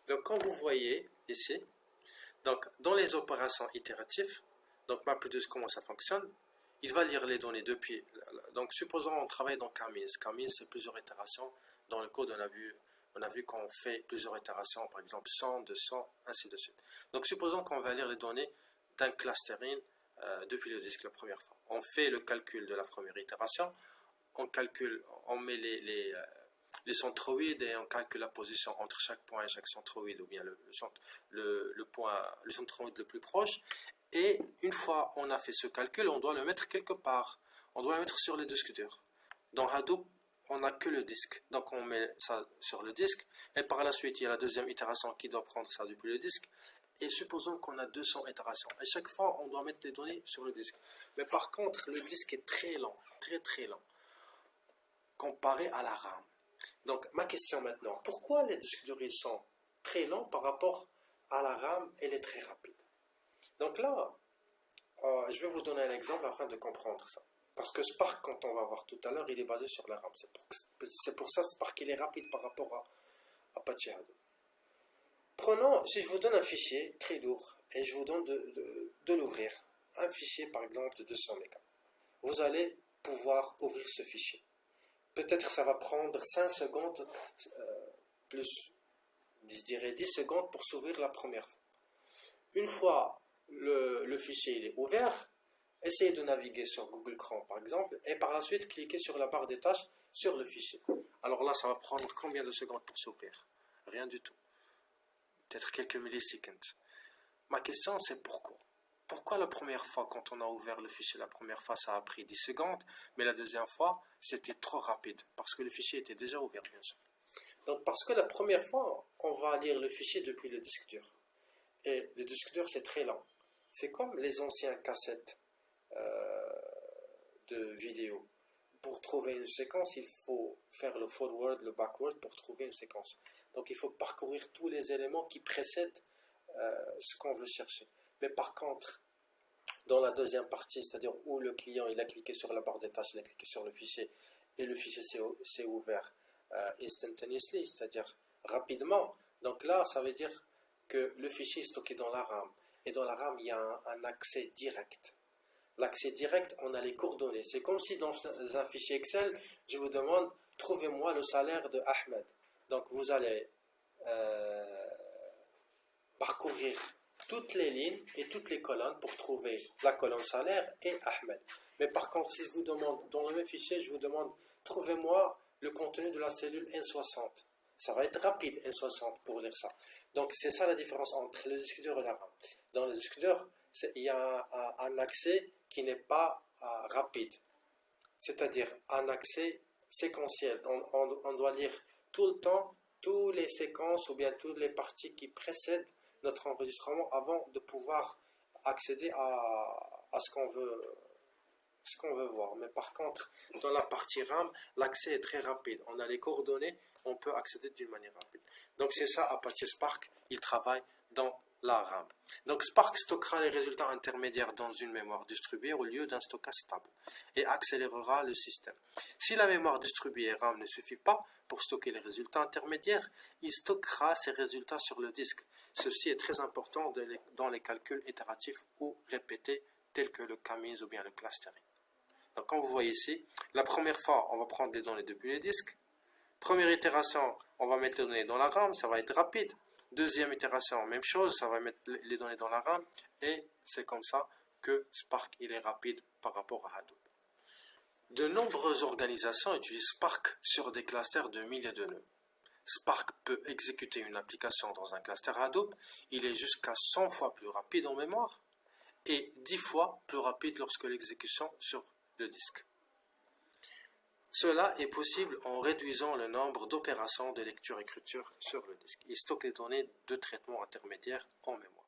Donc, quand vous voyez ici, donc dans les opérations itératives, donc MapReduce, comment ça fonctionne? Il va lire les données depuis. Donc, supposons on travaille dans Camille. Camille, c'est plusieurs itérations. Dans le code, on a vu qu'on fait plusieurs itérations, par exemple 100, 200, ainsi de suite. Donc, supposons qu'on va lire les données d'un clustering depuis le disque la première fois. On fait le calcul de la première itération, on calcule, on met les centroïdes et on calcule la position entre chaque point et chaque centroïde, ou bien le centroïde le plus proche. Et une fois on a fait ce calcul, on doit le mettre quelque part. On doit le mettre sur le disque dur. Dans Hadoop, on n'a que le disque. Donc on met ça sur le disque. Et par la suite, il y a la deuxième itération qui doit prendre ça depuis le disque. Et supposons qu'on a 200 itérations. À chaque fois, on doit mettre les données sur le disque. Mais par contre, le disque est très lent, très très lent, comparé à la RAM. Donc ma question maintenant, pourquoi les disques durs sont très lents par rapport à la RAM, elle est très rapide? Donc là, je vais vous donner un exemple afin de comprendre ça. Parce que Spark, quand on va voir tout à l'heure, il est basé sur la RAM. C'est pour ça Spark il est rapide par rapport à Apache Hadoop. Prenons, si je vous donne un fichier très lourd et je vous donne de l'ouvrir, un fichier par exemple de 200 mégas, vous allez pouvoir ouvrir ce fichier. Peut-être ça va prendre 5 secondes, plus, je dirais 10 secondes pour s'ouvrir la première fois. Une fois le fichier il est ouvert, essayez de naviguer sur Google Chrome par exemple, et par la suite cliquez sur la barre des tâches sur le fichier. Alors là, ça va prendre combien de secondes pour s'ouvrir? Rien du tout. Peut-être quelques millisecondes. Ma question c'est pourquoi? Pourquoi la première fois, quand on a ouvert le fichier, la première fois ça a pris 10 secondes, mais la deuxième fois c'était trop rapide, parce que le fichier était déjà ouvert bien sûr. Donc parce que la première fois, on va lire le fichier depuis le disque dur. Et le disque dur c'est très lent. C'est comme les anciennes cassettes de vidéo. Pour trouver une séquence, il faut faire le forward, le backward pour trouver une séquence. Donc il faut parcourir tous les éléments qui précèdent ce qu'on veut chercher. Mais par contre, dans la deuxième partie, c'est-à-dire où le client il a cliqué sur la barre des tâches, il a cliqué sur le fichier et le fichier s'est ouvert instantaneously, c'est-à-dire rapidement. Donc là, ça veut dire que le fichier est stocké dans la RAM. Et dans la RAM, il y a un accès direct. L'accès direct, on a les coordonnées. C'est comme si dans un fichier Excel, je vous demande, trouvez-moi le salaire de Ahmed. Donc vous allez parcourir toutes les lignes et toutes les colonnes pour trouver la colonne salaire et Ahmed. Mais par contre, si je vous demande, dans le même fichier, je vous demande, trouvez-moi le contenu de la cellule N60. Ça va être rapide, N60, pour lire ça. Donc, c'est ça la différence entre le disque dur et la RAM. Dans le disque dur, il y a un accès qui n'est pas rapide. C'est-à-dire un accès séquentiel. On doit lire tout le temps, toutes les séquences ou bien toutes les parties qui précèdent notre enregistrement avant de pouvoir accéder à ce qu'on veut voir. Mais par contre, dans la partie RAM, l'accès est très rapide. On a les coordonnées, on peut accéder d'une manière rapide. Donc c'est ça, Apache Spark, il travaille dans la RAM. Donc Spark stockera les résultats intermédiaires dans une mémoire distribuée au lieu d'un stockage stable et accélérera le système. Si la mémoire distribuée RAM ne suffit pas pour stocker les résultats intermédiaires, il stockera ces résultats sur le disque. Ceci est très important dans les calculs itératifs ou répétés tels que le Camille ou bien le clustering. Donc comme vous voyez ici, la première fois on va prendre les données depuis les disques. Première itération, on va mettre les données dans la RAM, ça va être rapide. Deuxième itération, même chose, ça va mettre les données dans la RAM. Et c'est comme ça que Spark il est rapide par rapport à Hadoop. De nombreuses organisations utilisent Spark sur des clusters de milliers de nœuds. Spark peut exécuter une application dans un cluster Hadoop. Il est jusqu'à 100 fois plus rapide en mémoire et 10 fois plus rapide lorsque l'exécution sur le disque. Cela est possible en réduisant le nombre d'opérations de lecture-écriture sur le disque. Il stocke les données de traitement intermédiaire en mémoire.